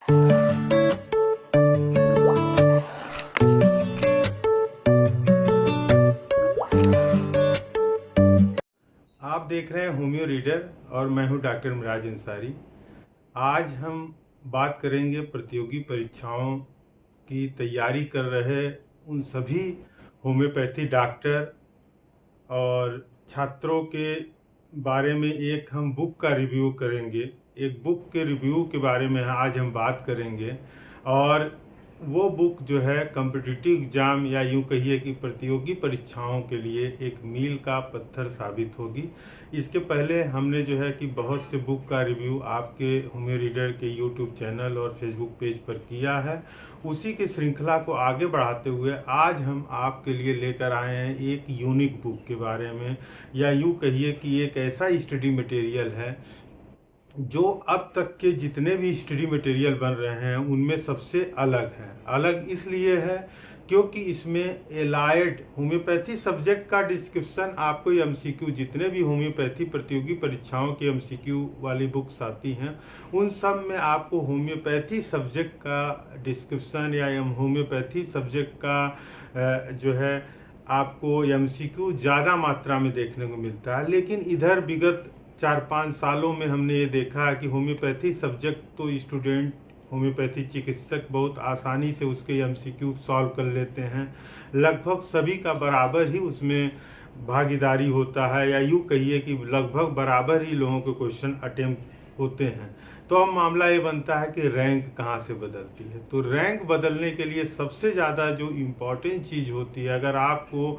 आप देख रहे हैं होम्यो रीडर और मैं हूं डॉक्टर मिराज अंसारी। आज हम बात करेंगे प्रतियोगी परीक्षाओं की तैयारी कर रहे उन सभी होम्योपैथी डॉक्टर और छात्रों के बारे में। एक हम बुक का रिव्यू करेंगे, एक बुक के रिव्यू के बारे में आज हम बात करेंगे। और वो बुक जो है कॉम्पिटिटिव एग्ज़ाम या यूँ कहिए कि प्रतियोगी परीक्षाओं के लिए एक मील का पत्थर साबित होगी। इसके पहले हमने जो है कि बहुत से बुक का रिव्यू आपके होम्यो रीडर के यूट्यूब चैनल और फेसबुक पेज पर किया है। उसी की श्रृंखला को आगे बढ़ाते हुए आज हम आपके लिए लेकर आए हैं एक यूनिक बुक के बारे में, या यूँ कहिए कि एक ऐसा स्टडी मटेरियल है जो अब तक के जितने भी स्टडी मटेरियल बन रहे हैं उनमें सबसे अलग है। अलग इसलिए है क्योंकि इसमें एलाइड होम्योपैथी सब्जेक्ट का डिस्क्रिप्शन आपको एमसीक्यू, जितने भी होम्योपैथी प्रतियोगी परीक्षाओं की एमसीक्यू वाली बुक्स आती हैं उन सब में आपको होम्योपैथी सब्जेक्ट का डिस्क्रिप्शन या होम्योपैथी सब्जेक्ट का जो है आपको एमसीक्यू ज़्यादा मात्रा में देखने को मिलता है। लेकिन इधर विगत 4-5 सालों में हमने ये देखा है कि होम्योपैथी सब्जेक्ट तो स्टूडेंट, होम्योपैथी चिकित्सक बहुत आसानी से उसके एमसीक्यू सॉल्व कर लेते हैं। लगभग सभी का बराबर ही उसमें भागीदारी होता है, या यूँ कहिए कि लगभग बराबर ही लोगों के क्वेश्चन अटेम्प्ट होते हैं। तो अब मामला ये बनता है कि रैंक कहाँ से बदलती है। तो रैंक बदलने के लिए सबसे ज़्यादा जो इम्पोर्टेंट चीज़ होती है, अगर आपको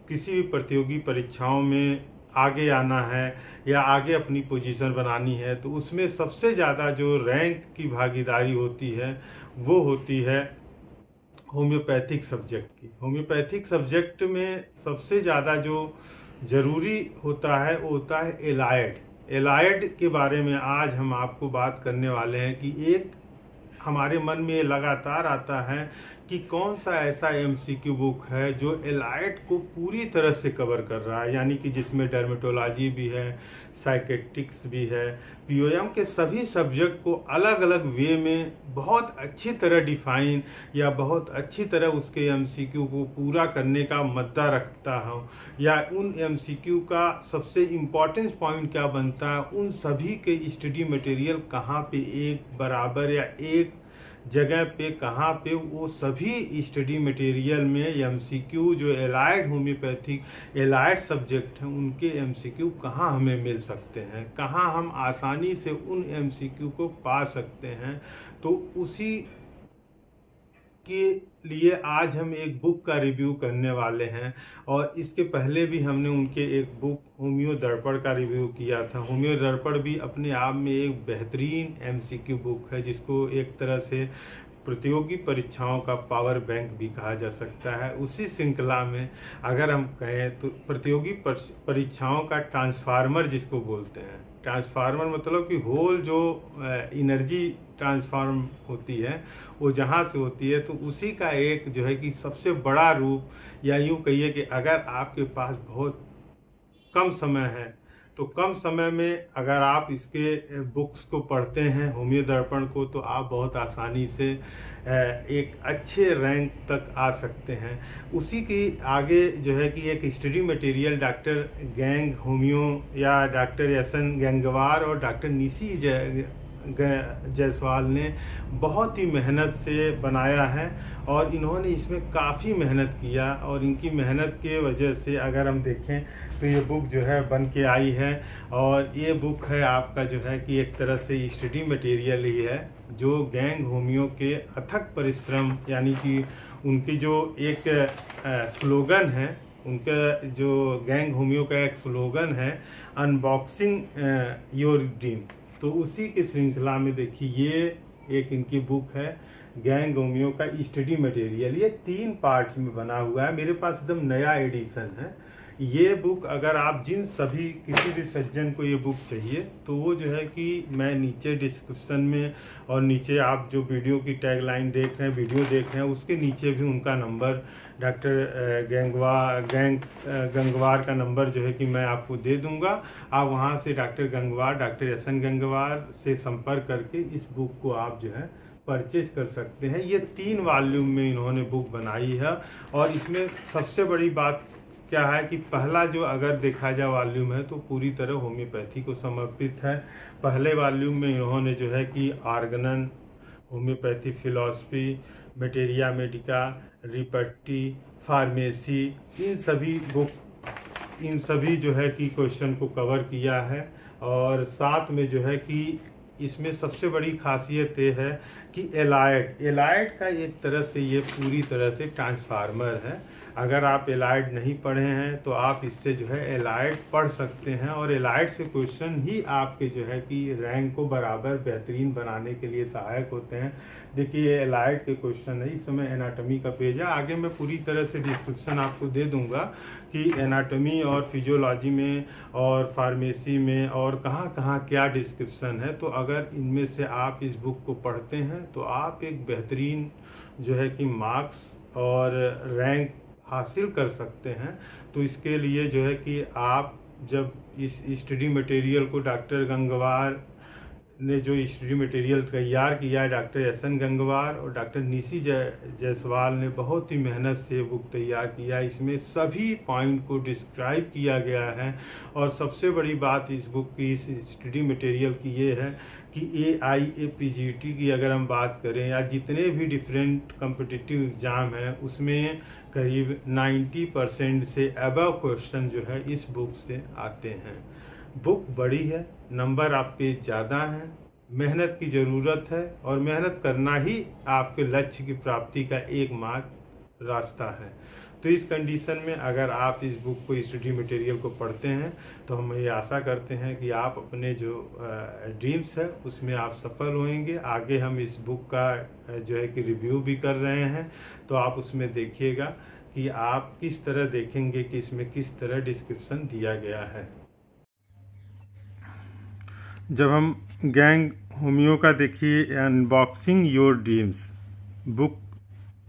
किसी भी प्रतियोगी परीक्षाओं में आगे आना है या आगे अपनी पोजीशन बनानी है, तो उसमें सबसे ज़्यादा जो रैंक की भागीदारी होती है वो होती है होम्योपैथिक सब्जेक्ट की। होम्योपैथिक सब्जेक्ट में सबसे ज़्यादा जो ज़रूरी होता है वो होता है एलाइड। एलाइड के बारे में आज हम आपको बात करने वाले हैं कि एक हमारे मन में ये लगातार आता है कि कौन सा ऐसा एमसीक्यू बुक है जो एलाइड को पूरी तरह से कवर कर रहा है, यानी कि जिसमें डर्मेटोलॉजी भी है, साइकेट्रिक्स भी है, पीओएम के सभी सब्जेक्ट को अलग अलग वे में बहुत अच्छी तरह डिफाइन या बहुत अच्छी तरह उसके एमसीक्यू को पूरा करने का मद्दा रखता हो, या उन एमसीक्यू का सबसे इम्पोर्टेंट पॉइंट क्या बनता है, उन सभी के स्टडी मटेरियल कहाँ पे एक बराबर या एक जगह पे कहाँ पे वो सभी स्टडी मटेरियल में एमसीक्यू जो एलाइड होम्योपैथिक एलाइड सब्जेक्ट हैं उनके एमसीक्यू कहाँ हमें मिल सकते हैं, कहाँ हम आसानी से उन एमसीक्यू को पा सकते हैं। तो उसी के लिए आज हम एक बुक का रिव्यू करने वाले हैं। और इसके पहले भी हमने उनके एक बुक होम्यो दर्पण का रिव्यू किया था। होम्यो दर्पण भी अपने आप में एक बेहतरीन एमसीक्यू बुक है, जिसको एक तरह से प्रतियोगी परीक्षाओं का पावर बैंक भी कहा जा सकता है। उसी श्रृंखला में अगर हम कहें तो प्रतियोगी परीक्षाओं का ट्रांसफार्मर जिसको बोलते हैं, ट्रांसफार्मर मतलब कि होल जो एनर्जी ट्रांसफार्म होती है वो जहाँ से होती है, तो उसी का एक जो है कि सबसे बड़ा रूप, या यूँ कहिए कि अगर आपके पास बहुत कम समय है तो कम समय में अगर आप इसके बुक्स को पढ़ते हैं होम्यो दर्पण को, तो आप बहुत आसानी से एक अच्छे रैंक तक आ सकते हैं। उसी की आगे जो है कि एक study material doctor gang homeo या डॉक्टर एसन गंगवार और डॉक्टर निशी जायसवाल ने बहुत ही मेहनत से बनाया है, और इन्होंने इसमें काफ़ी मेहनत किया, और इनकी मेहनत के वजह से अगर हम देखें तो ये बुक जो है बन के आई है। और ये बुक है आपका जो है कि एक तरह से स्टडी मटेरियल ही है जो गैंग होम्यो के अथक परिश्रम, यानी कि उनकी जो एक स्लोगन है, उनका जो गैंग होम्यो का एक स्लोगन है अनबॉक्सिंग योर ड्रीम, तो उसी के श्रृंखला में देखिए ये एक इनकी बुक है गैंग होम्यो का स्टडी मटेरियल। ये 3 पार्ट में बना हुआ है, मेरे पास एकदम नया एडिशन है। ये बुक अगर आप किसी भी सज्जन को ये बुक चाहिए तो वो जो है कि मैं नीचे डिस्क्रिप्शन में और नीचे आप जो वीडियो की टैगलाइन देख रहे हैं, वीडियो देख रहे हैं, उसके नीचे भी उनका नंबर डॉक्टर गंगवार का नंबर जो है कि मैं आपको दे दूंगा। आप वहाँ से डॉक्टर एसन गंगवार से संपर्क करके इस बुक को आप जो है परचेज कर सकते हैं। ये 3 वॉल्यूम में इन्होंने बुक बनाई है और इसमें सबसे बड़ी बात क्या है कि पहला जो अगर देखा जाए वॉल्यूम है तो पूरी तरह होम्योपैथी को समर्पित है। पहले वॉल्यूम में इन्होंने जो है कि Organon, homeopathy philosophy, materia medica, repertory, pharmacy, इन सभी जो है कि क्वेश्चन को कवर किया है। और साथ में जो है कि इसमें सबसे बड़ी खासियत ये है कि एलाइड का एक तरह से ये पूरी तरह से ट्रांसफार्मर है। अगर आप एलाइड नहीं पढ़े हैं तो आप इससे जो है एलाइड पढ़ सकते हैं और एलाइड से क्वेश्चन ही आपके जो है कि रैंक को बराबर बेहतरीन बनाने के लिए सहायक होते हैं। देखिए ये एलाइड के क्वेश्चन है, इस समय एनाटॉमी का पेज है। आगे मैं पूरी तरह से डिस्क्रिप्शन आपको दे दूंगा कि एनाटॉमी और फिजियोलॉजी में और फार्मेसी में और कहाँ कहाँ क्या डिस्क्रिप्शन है। तो अगर इनमें से आप इस बुक को पढ़ते हैं तो आप एक बेहतरीन जो है कि मार्क्स और रैंक हासिल कर सकते हैं। तो इसके लिए जो है कि आप जब इस स्टडी मटेरियल को डॉक्टर गंगवार ने जो स्टडी मटेरियल तैयार किया है, डॉक्टर एस.एन. गंगवार और डॉक्टर निशी जायसवाल ने बहुत ही मेहनत से बुक तैयार किया। इसमें सभी पॉइंट को डिस्क्राइब किया गया है और सबसे बड़ी बात इस बुक की, इस स्टडी मटेरियल की ये है कि AIAPGT की अगर हम बात करें या जितने भी डिफरेंट कम्पिटिटिव एग्ज़ाम हैं उसमें करीब 90% से अबव क्वेश्चन जो है इस बुक से आते हैं। बुक बड़ी है, नंबर आपके ज़्यादा हैं, मेहनत की ज़रूरत है और मेहनत करना ही आपके लक्ष्य की प्राप्ति का एकमात्र रास्ता है। तो इस कंडीशन में अगर आप इस बुक को, स्टडी मटेरियल को पढ़ते हैं तो हम ये आशा करते हैं कि आप अपने जो ड्रीम्स है उसमें आप सफल होंगे। आगे हम इस बुक का जो है कि रिव्यू भी कर रहे हैं, तो आप उसमें देखिएगा कि आप किस तरह देखेंगे कि इसमें किस तरह डिस्क्रिप्शन दिया गया है। जब हम गैंग होम्यो का देखिए unboxing your dreams book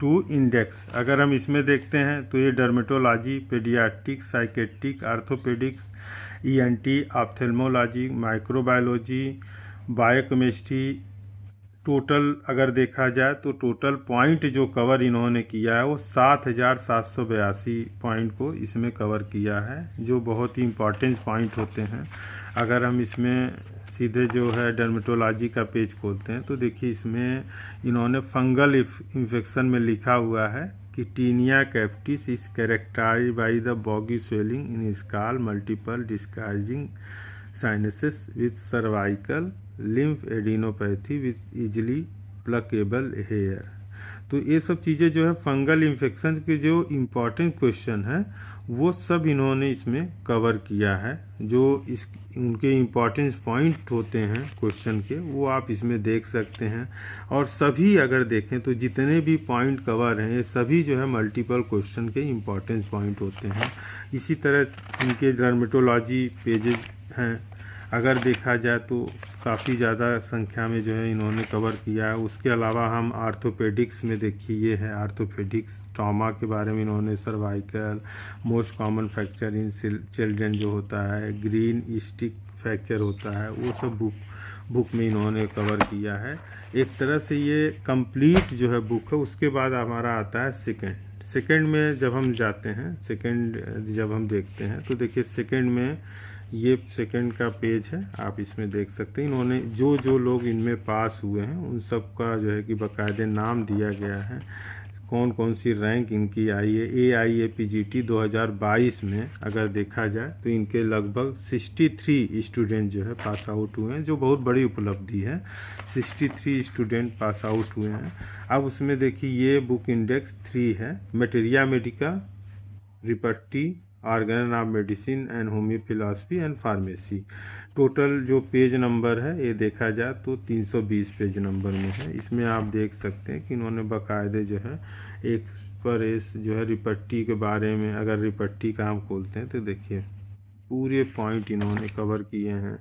2 index, अगर हम इसमें देखते हैं तो ये dermatology, paediatric, psychiatric, orthopaedics, ENT, ophthalmology, microbiology, biochemistry, total अगर देखा जाए तो टोटल पॉइंट जो कवर इन्होंने किया है वो 7,782 पॉइंट को इसमें कवर किया है, जो बहुत ही इम्पॉर्टेंट पॉइंट होते हैं। अगर हम इसमें सीधे जो है डर्मेटोलॉजी का पेज खोलते हैं तो देखिए इसमें इन्होंने फंगल इन्फेक्शन में लिखा हुआ है कि tinea capitis is characterised by the boggy swelling in scalp, multiple discharging sinuses with cervical lymph adenopathy with easily pluckable hair. तो ये सब चीज़ें जो है फंगल इन्फेक्शन के जो इम्पॉर्टेंट क्वेश्चन है वो सब इन्होंने इसमें कवर किया है। जो इस उनके इम्पॉर्टेंट पॉइंट होते हैं क्वेश्चन के वो आप इसमें देख सकते हैं। और सभी अगर देखें तो जितने भी पॉइंट कवर हैं ये सभी जो है मल्टीपल क्वेश्चन के इम्पॉर्टेंट पॉइंट होते हैं। इसी तरह इनके डर्मेटोलॉजी पेजेज हैं, अगर देखा जाए तो काफ़ी ज़्यादा संख्या में जो है इन्होंने कवर किया है। उसके अलावा हम आर्थोपेडिक्स में देखिए ये है आर्थोपेडिक्स, ट्रॉमा के बारे में इन्होंने, cervical, most common fracture in children जो होता है, ग्रीन स्टिक फ्रैक्चर होता है, वो सब बुक में इन्होंने कवर किया है। एक तरह से ये कंप्लीट जो है बुक है। उसके बाद हमारा आता है सेकेंड में जब हम जाते हैं, जब हम देखते हैं तो देखिए सेकेंड में ये सेकंड का पेज है, आप इसमें देख सकते हैं इन्होंने जो लोग इनमें पास हुए हैं उन सब का जो है कि बाकायदे नाम दिया गया है, कौन कौन सी रैंक इनकी आई है। AIAPGT 2022 में अगर देखा जाए तो इनके लगभग 63 स्टूडेंट जो है पास आउट हुए हैं, जो बहुत बड़ी उपलब्धि है। 63 स्टूडेंट पास आउट हुए हैं। अब उसमें देखिए ये बुक इंडेक्स 3 है, materia medica, repertory, organ of medicine and homeo philosophy and pharmacy. Total जो पेज नंबर है ये देखा जाए तो 320 पेज नंबर में है। इसमें आप देख सकते हैं कि इन्होंने बाकायदे जो है एक पर एस जो है रिपट्टी के बारे में, अगर रिपट्टी का हम खोलते हैं तो देखिए पूरे पॉइंट इन्होंने कवर किए हैं।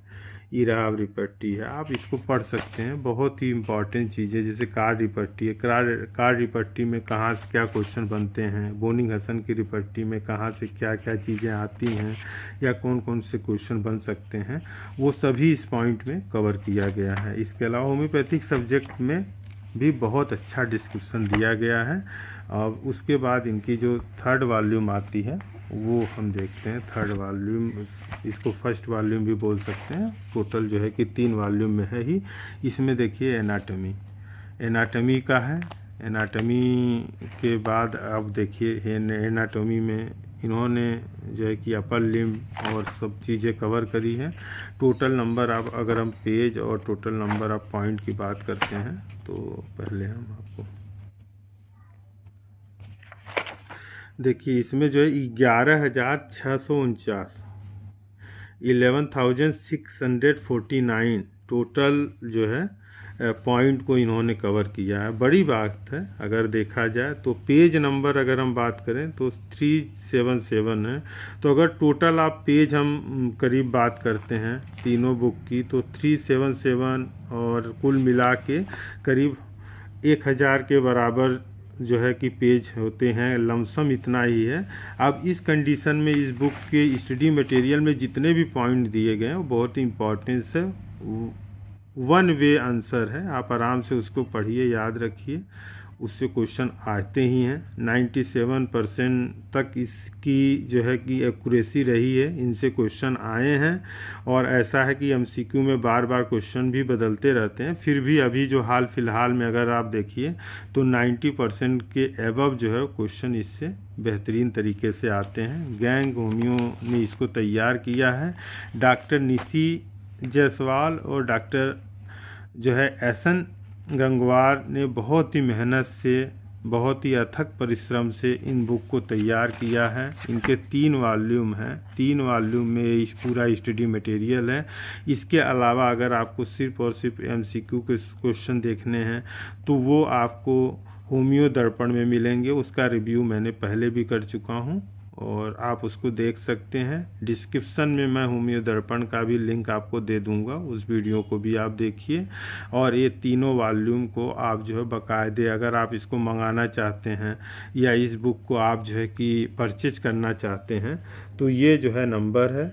इराव रिपट्टी है, आप इसको पढ़ सकते हैं, बहुत ही इंपॉर्टेंट चीज़ें। जैसे कार्ड रिपट्टी है, कार्ड रिपट्टी में कहाँ से क्या क्वेश्चन बनते हैं, बोनिंग हसन की रिपट्टी में कहाँ से क्या क्या चीज़ें आती हैं या कौन कौन से क्वेश्चन बन सकते हैं, वो सभी इस पॉइंट में कवर किया गया है। इसके अलावा होम्योपैथिक सब्जेक्ट में भी बहुत अच्छा डिस्क्रिप्शन दिया गया है। और उसके बाद इनकी जो थर्ड वॉल्यूम आती है वो हम देखते हैं। थर्ड वॉल्यूम, इसको फर्स्ट वॉल्यूम भी बोल सकते हैं। टोटल जो है कि 3 वॉल्यूम में है ही। इसमें देखिए एनाटमी का है। एनाटमी के बाद अब देखिए एनाटमी में इन्होंने जो है कि अपर लिम्ब और सब चीज़ें कवर करी हैं। टोटल नंबर अब अगर हम पेज और टोटल नंबर ऑफ पॉइंट की बात करते हैं तो पहले हम आपको देखिए, इसमें जो है 11,649 11,649 टोटल जो है पॉइंट को इन्होंने कवर किया है। बड़ी बात है अगर देखा जाए तो। पेज नंबर अगर हम बात करें तो 377 है। तो अगर टोटल आप पेज हम करीब बात करते हैं तीनों बुक की तो 377 और कुल मिला के करीब 1,000 के बराबर जो है कि पेज होते हैं। लमसम इतना ही है। अब इस कंडीशन में इस बुक के स्टडी मटेरियल में जितने भी पॉइंट दिए गए हैं वो बहुत ही इम्पोर्टेंस है। 1 वे आंसर है, आप आराम से उसको पढ़िए, याद रखिए, उससे क्वेश्चन आते ही हैं। 97% तक इसकी जो है कि एक्यूरेसी रही है, इनसे क्वेश्चन आए हैं। और ऐसा है कि एमसीक्यू में बार बार क्वेश्चन भी बदलते रहते हैं। फिर भी अभी जो हाल फिलहाल में अगर आप देखिए तो 90% के एबव जो है क्वेश्चन इससे बेहतरीन तरीके से आते हैं। गैंग होमियो ने इसको तैयार किया है। डॉक्टर निशी जायसवाल और डॉक्टर जो है एसन गंगवार ने बहुत ही मेहनत से, बहुत ही अथक परिश्रम से इन बुक को तैयार किया है। इनके 3 वॉल्यूम हैं। 3 वॉल्यूम में इस पूरा स्टडी मटेरियल है। इसके अलावा अगर आपको सिर्फ और सिर्फ एमसीक्यू के क्वेश्चन देखने हैं तो वो आपको होमियो दर्पण में मिलेंगे। उसका रिव्यू मैंने पहले भी कर चुका हूँ और आप उसको देख सकते हैं। डिस्क्रिप्शन में मैं होमियो दर्पण का भी लिंक आपको दे दूंगा, उस वीडियो को भी आप देखिए। और ये तीनों वॉल्यूम को आप जो है बाकायदे अगर आप इसको मंगाना चाहते हैं या इस बुक को आप जो है कि परचेज करना चाहते हैं तो ये जो है नंबर है,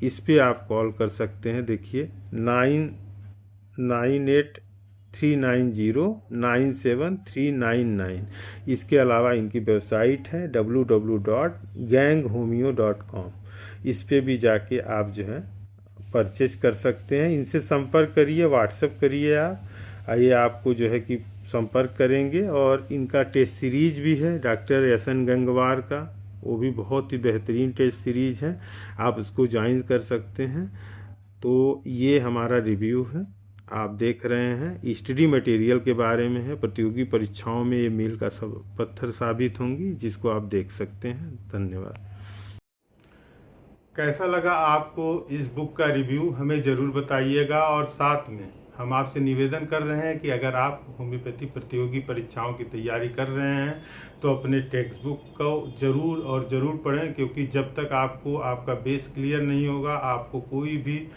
इस पे आप कॉल कर सकते हैं। देखिए 9983909739। इसके अलावा इनकी वेबसाइट है www.ganghomeo.com। इस पे भी जाके आप जो है परचेज कर सकते हैं। इनसे संपर्क करिए, व्हाट्सएप करिए आप, ये आपको जो है कि संपर्क करेंगे। और इनका टेस्ट सीरीज भी है डॉक्टर एसन गंगवार का, वो भी बहुत ही बेहतरीन टेस्ट सीरीज है, आप उसको ज्वाइन कर सकते हैं। तो ये हमारा रिव्यू है, आप देख रहे हैं स्टडी मटेरियल के बारे में है। प्रतियोगी परीक्षाओं में ये मील का सब पत्थर साबित होंगी, जिसको आप देख सकते हैं। धन्यवाद। कैसा लगा आपको इस बुक का रिव्यू हमें ज़रूर बताइएगा। और साथ में हम आपसे निवेदन कर रहे हैं कि अगर आप होम्योपैथी प्रतियोगी परीक्षाओं की तैयारी कर रहे हैं तो अपने टेक्स्ट बुक को ज़रूर और ज़रूर पढ़ें, क्योंकि जब तक आपको आपका बेस क्लियर नहीं होगा आपको कोई भी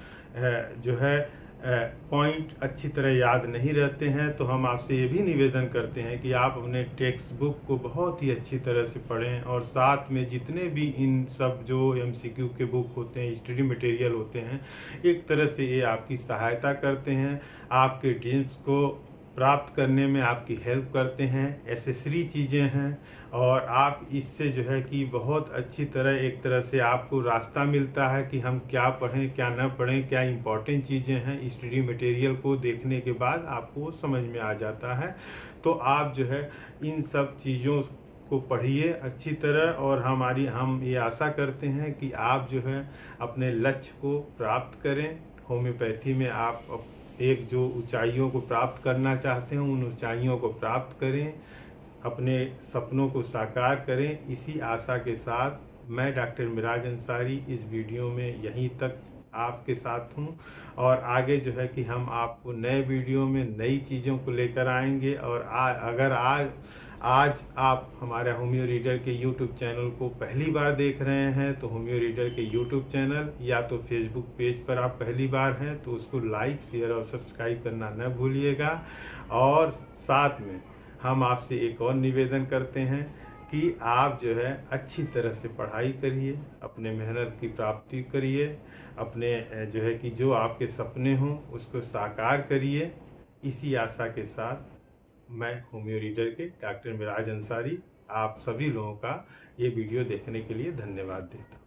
जो है पॉइंट अच्छी तरह याद नहीं रहते हैं। तो हम आपसे ये भी निवेदन करते हैं कि आप अपने टेक्स्ट बुक को बहुत ही अच्छी तरह से पढ़ें। और साथ में जितने भी इन सब जो एमसीक्यू के बुक होते हैं, स्टडी मटेरियल होते हैं, एक तरह से ये आपकी सहायता करते हैं, आपके ड्रीम्स को प्राप्त करने में आपकी हेल्प करते हैं। एसेसरी चीज़ें हैं और आप इससे जो है कि बहुत अच्छी तरह एक तरह से आपको रास्ता मिलता है कि हम क्या पढ़ें क्या न पढ़ें, क्या इम्पोर्टेंट चीज़ें हैं। स्टडी मटेरियल को देखने के बाद आपको समझ में आ जाता है। तो आप जो है इन सब चीज़ों को पढ़िए अच्छी तरह। और हम ये आशा करते हैं कि आप जो है अपने लक्ष्य को प्राप्त करें। होम्योपैथी में आप एक जो ऊंचाइयों को प्राप्त करना चाहते हैं उन ऊंचाइयों को प्राप्त करें, अपने सपनों को साकार करें। इसी आशा के साथ मैं डॉक्टर मिराज अंसारी इस वीडियो में यहीं तक आपके साथ हूं। और आगे जो है कि हम आपको नए वीडियो में नई चीज़ों को लेकर आएंगे। और अगर आज आप हमारे होमियो रीडर के यूट्यूब चैनल को पहली बार देख रहे हैं तो होमियो रीडर के यूट्यूब चैनल या तो फेसबुक पेज पर आप पहली बार हैं तो उसको लाइक शेयर और सब्सक्राइब करना न भूलिएगा। और साथ में हम आपसे एक और निवेदन करते हैं कि आप जो है अच्छी तरह से पढ़ाई करिए, अपने मेहनत की प्राप्ति करिए, अपने जो है कि जो आपके सपने हों उसको साकार करिए। इसी आशा के साथ मैं होम्यो रीडर के डॉक्टर मिराज अंसारी आप सभी लोगों का ये वीडियो देखने के लिए धन्यवाद देता हूँ।